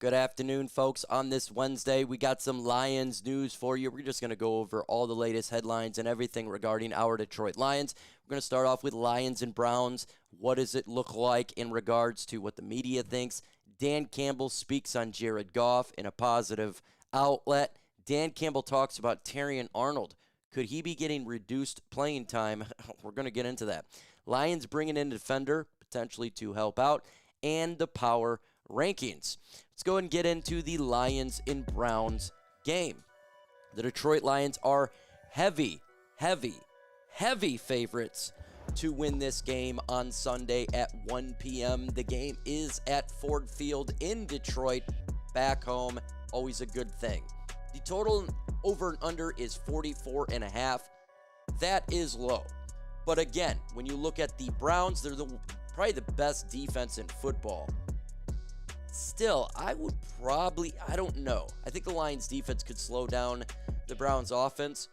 Good afternoon, folks. On this Wednesday, we got some Lions news for you. We're just going to go over all the latest headlines and everything regarding our Detroit Lions. We're going to start off with Lions and Browns. What does it look like in regards to what the media thinks? Dan Campbell speaks on Jared Goff in a positive outlet. Dan Campbell talks about Terrion Arnold. Could he be getting reduced playing time? We're going to get into that. Lions bringing in a defender, potentially to help out, and the power rankings. Let's go ahead and get into the Lions and Browns game. The Detroit Lions are heavy favorites to win this game on Sunday at 1 p.m. The game is at Ford Field in Detroit, back home. Always a good thing. The total over and under is 44.5. That is low. But again, when you look at the Browns, they're probably the best defense in football. Still, I don't know. I think the Lions defense could slow down the Browns offense.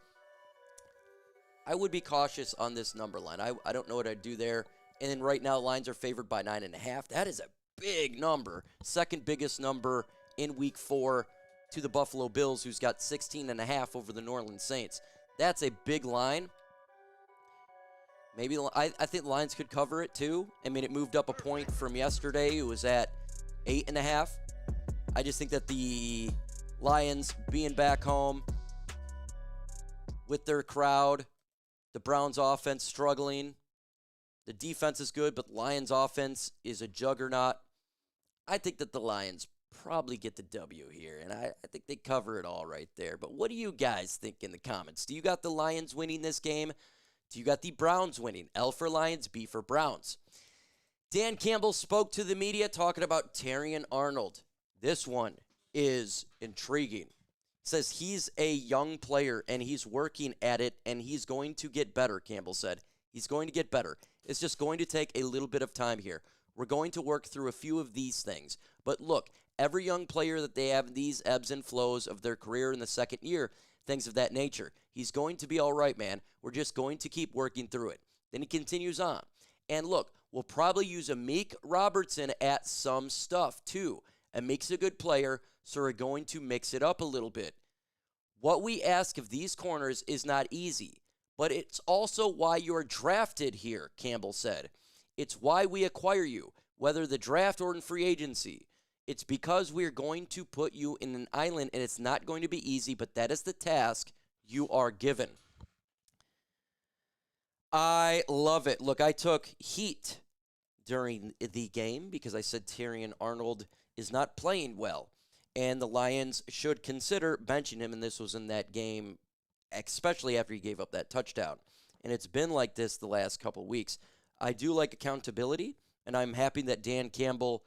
I would be cautious on this number line. I don't know what I'd do there. And then right now, Lions are favored by 9.5. That is a big number. Second biggest number in week 4 to the Buffalo Bills, who's got 16.5 over the New Orleans Saints. That's a big line. Maybe I think the Lions could cover it too. I mean, it moved up a point from yesterday. It was at 8.5. I just think that the Lions being back home with their crowd, the Browns offense struggling, the defense is good, but Lions offense is a juggernaut. I think that the Lions probably get the W here, and I think they cover it all right there. But what do you guys think in the comments? Do you got the Lions winning this game? Do you got the Browns winning? L for Lions, B for Browns. Dan Campbell spoke to the media talking about Terrion Arnold. This one is intriguing. Says he's a young player and he's working at it and he's going to get better, Campbell said. He's going to get better. It's just going to take a little bit of time here. We're going to work through a few of these things. But look, every young player that they have these ebbs and flows of their career in the second year, things of that nature. He's going to be all right, man. We're just going to keep working through it. Then he continues on. And look, we'll probably use Amik Robertson at some stuff too. Amik's a good player, so we're going to mix it up a little bit. What we ask of these corners is not easy, but it's also why you're drafted here, Campbell said. It's why we acquire you, whether the draft or in free agency. It's because we're going to put you in an island, and it's not going to be easy, but that is the task you are given. I love it. Look, I took heat during the game because I said Terrion Arnold is not playing well, and the Lions should consider benching him, and this was in that game, especially after he gave up that touchdown. And it's been like this the last couple weeks. I do like accountability, and I'm happy that Dan Campbell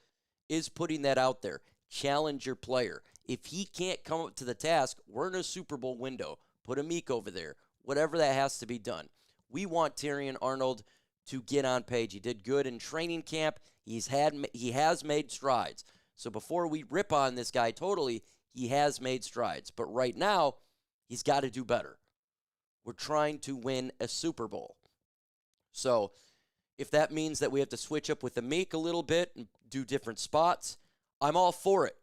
is putting that out there. Challenge your player. If he can't come up to the task, we're in a Super Bowl window. Put Amik over there. Whatever that has to be done. We want Terrion Arnold to get on page. He did good in training camp. He has made strides. So before we rip on this guy totally, he has made strides. But right now, he's got to do better. We're trying to win a Super Bowl. So if that means that we have to switch up with Amik a little bit and do different spots, I'm all for it.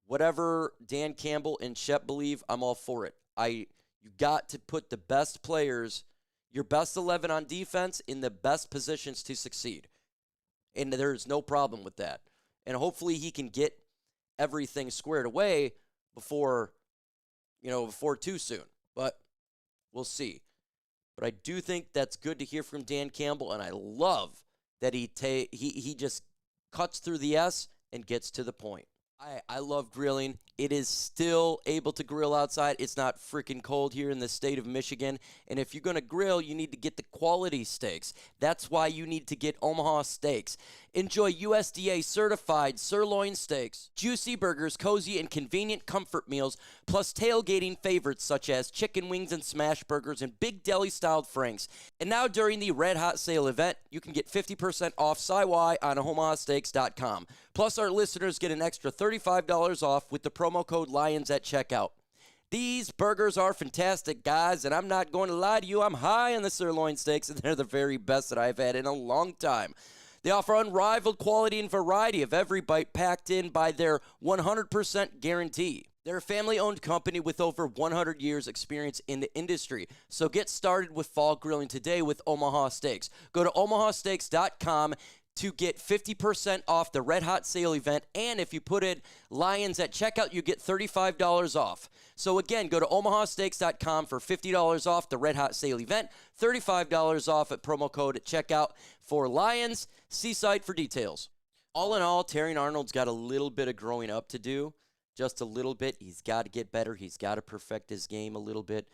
Whatever Dan Campbell and Shep believe, I'm all for it. You got to put the best players, your best 11 on defense, in the best positions to succeed. And there's no problem with that. And hopefully he can get everything squared away before too soon. But we'll see. But I do think that's good to hear from Dan Campbell, and I love that he just cuts through the S and gets to the point. I love grilling. It is still able to grill outside. It's not freaking cold here in the state of Michigan. And if you're going to grill, you need to get the quality steaks. That's why you need to get Omaha Steaks. Enjoy USDA certified sirloin steaks, juicy burgers, cozy and convenient comfort meals, plus tailgating favorites such as chicken wings and smash burgers and big deli-styled franks. And now during the Red Hot Sale event, you can get 50% off SiWi on omahasteaks.com. Plus, our listeners get an extra $35 off with the promo code LIONS at checkout. These burgers are fantastic, guys, and I'm not going to lie to you. I'm high on the sirloin steaks, and they're the very best that I've had in a long time. They offer unrivaled quality and variety of every bite packed in by their 100% guarantee. They're a family-owned company with over 100 years experience in the industry. So get started with fall grilling today with Omaha Steaks. Go to omahasteaks.com to get 50% off the Red Hot Sale event. And if you put in Lions at checkout, you get $35 off. So again, go to omahasteaks.com for $50 off the Red Hot Sale event, $35 off at promo code at checkout for Lions. See site for details. All in all, Terrion Arnold's got a little bit of growing up to do. Just a little bit. He's got to get better. He's got to perfect his game a little bit.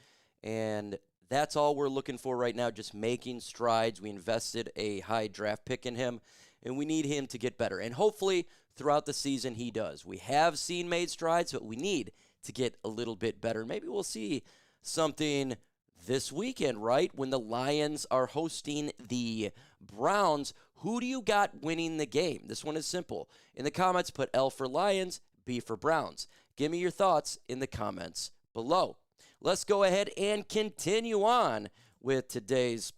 And that's all we're looking for right now, just making strides. We invested a high draft pick in him, and we need him to get better. And hopefully, throughout the season, he does. We have seen made strides, but we need to get a little bit better. Maybe we'll see something this weekend, right? When the Lions are hosting the Browns. Who do you got winning the game? This one is simple. In the comments, put L for Lions, B for Browns. Give me your thoughts in the comments below. Let's go ahead and continue on with today's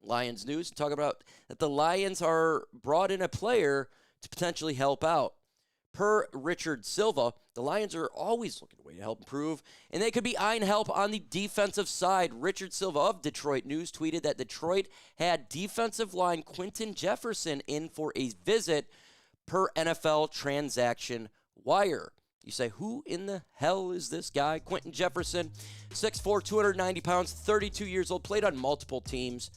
Lions news. Talk about that the Lions are brought in a player to potentially help out. Per Richard Silva, the Lions are always looking for a way to help improve, and they could be eyeing help on the defensive side. Richard Silva of Detroit News tweeted that Detroit had defensive line Quinton Jefferson in for a visit per NFL Transaction Wire. You say, who in the hell is this guy? Quinton Jefferson, 6'4", 290 pounds, 32 years old, played on multiple teams.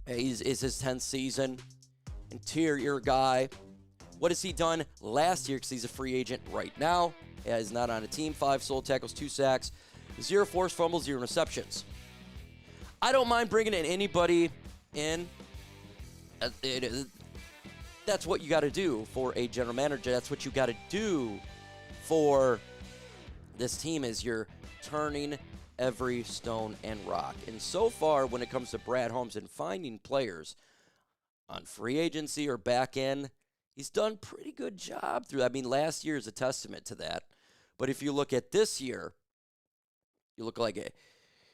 Is his 10th season. Interior guy. What has he done last year? Because he's a free agent right now. He's not on a team. 5 solo tackles, 2 sacks, 0 forced fumbles, 0 receptions. I don't mind bringing in anybody in. That's what you got to do for a general manager. That's what you got to do for this team is you're turning every stone and rock. And so far, when it comes to Brad Holmes and finding players on free agency or back end, he's done a pretty good job through that. I mean, last year is a testament to that. But if you look at this year, you look like it.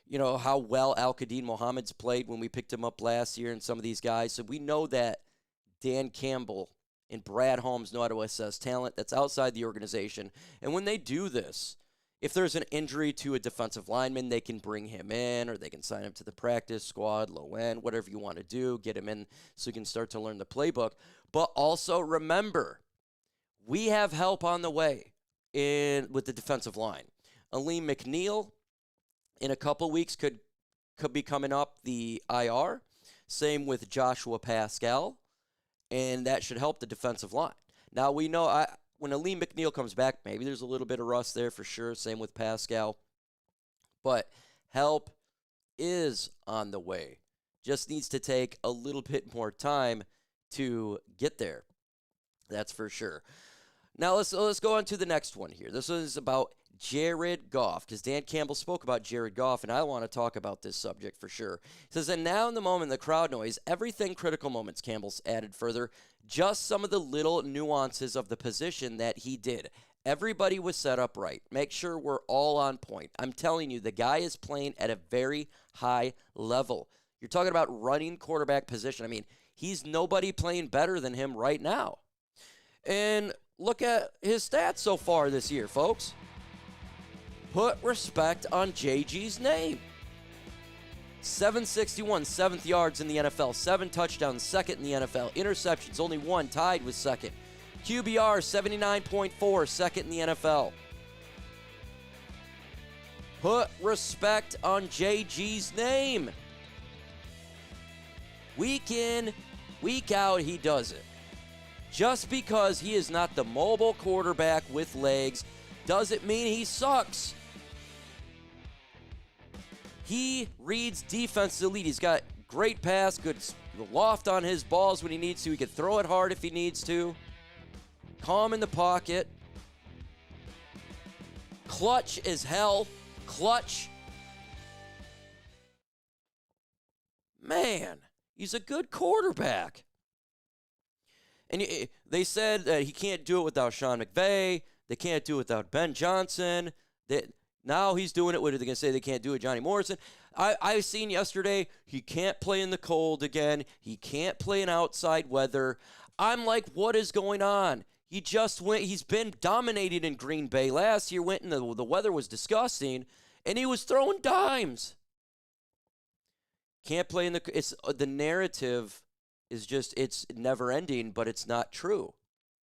You know, how well Al-Qadim Mohammed's played when we picked him up last year and some of these guys. So we know that Dan Campbell and Brad Holmes know how to assess talent that's outside the organization. And when they do this, if there's an injury to a defensive lineman, they can bring him in or they can sign him to the practice squad, low end, whatever you want to do, get him in so you can start to learn the playbook. But also remember, we have help on the way with the defensive line. Aleem McNeil in a couple weeks could be coming up the IR. Same with Joshua Pascal. And that should help the defensive line. Now, we know when Aleem McNeil comes back, maybe there's a little bit of rust there for sure. Same with Pascal. But help is on the way. Just needs to take a little bit more time to get there. That's for sure. Now, let's go on to the next one here. This is about Jared Goff, because Dan Campbell spoke about Jared Goff, and I want to talk about this subject for sure. He says, and now in the moment, the crowd noise, everything critical moments, Campbell's added further, just some of the little nuances of the position that he did. Everybody was set up right. Make sure we're all on point. I'm telling you, the guy is playing at a very high level. You're talking about running quarterback position. I mean, he's nobody playing better than him right now. And look at his stats so far this year, folks. Put respect on JG's name. 761, 7th yards in the NFL. 7 touchdowns, 2nd in the NFL. Interceptions, only 1, tied with 2nd. QBR, 79.4, 2nd in the NFL. Put respect on JG's name. Week in, week out, he does it. Just because he is not the mobile quarterback with legs doesn't mean he sucks. He reads defense elite. He's got great pass, good loft on his balls when he needs to. He can throw it hard if he needs to. Calm in the pocket. Clutch as hell. Clutch. Man, he's a good quarterback. And they said that he can't do it without Sean McVay. They can't do it without Ben Johnson. Now he's doing it. What are they going to say? They can't do it, Johnny Morrison. I've seen yesterday he can't play in the cold again. He can't play in outside weather. I'm like, what is going on? He just went. He's been dominating in Green Bay. Last year went and the weather was disgusting, and he was throwing dimes. Can't play in the. It's the narrative is just it's never ending, but it's not true.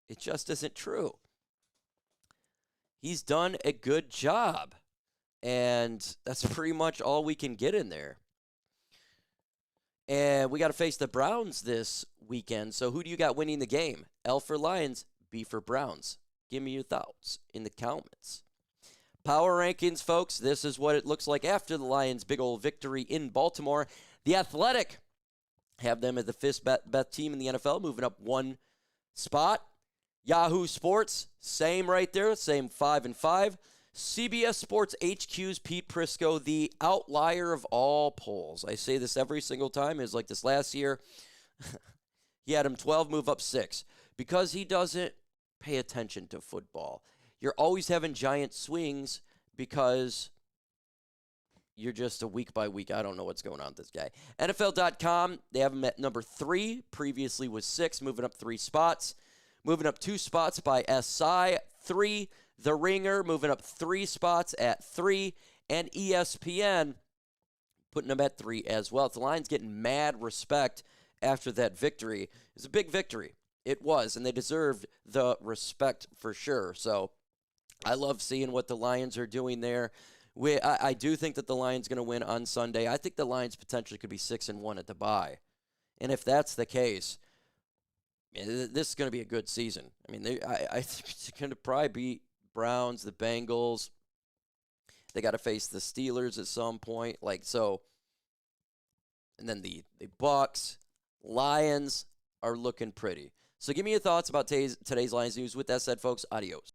It just isn't true. He's done a good job, and that's pretty much all we can get in there. And we got to face the Browns this weekend. So who do you got winning the game? L for Lions, B for Browns. Give me your thoughts in the comments. Power rankings, folks. This is what it looks like after the Lions' big old victory in Baltimore. The Athletic have them as the fifth best team in the NFL, moving up one spot. Yahoo Sports, same right there, same 5-5. CBS Sports HQ's Pete Prisco, the outlier of all polls. I say this every single time. It's like this last year. He had him 12, move up 6. Because he doesn't pay attention to football. You're always having giant swings because you're just a week by week. I don't know what's going on with this guy. NFL.com, they have him at number 3. Previously was 6, moving up 3 spots. Moving up 2 spots by SI, 3. The Ringer moving up 3 spots at 3. And ESPN putting them at 3 as well. The Lions getting mad respect after that victory. It was a big victory. It was, and they deserved the respect for sure. So I love seeing what the Lions are doing there. I do think that the Lions going to win on Sunday. I think the Lions potentially could be 6-1 at the bye. And if that's the case, this is going to be a good season. I mean, I think it's going to probably beat Browns, the Bengals. They got to face the Steelers at some point. And then the Bucks, Lions are looking pretty. So give me your thoughts about today's Lions news. With that said, folks, adios.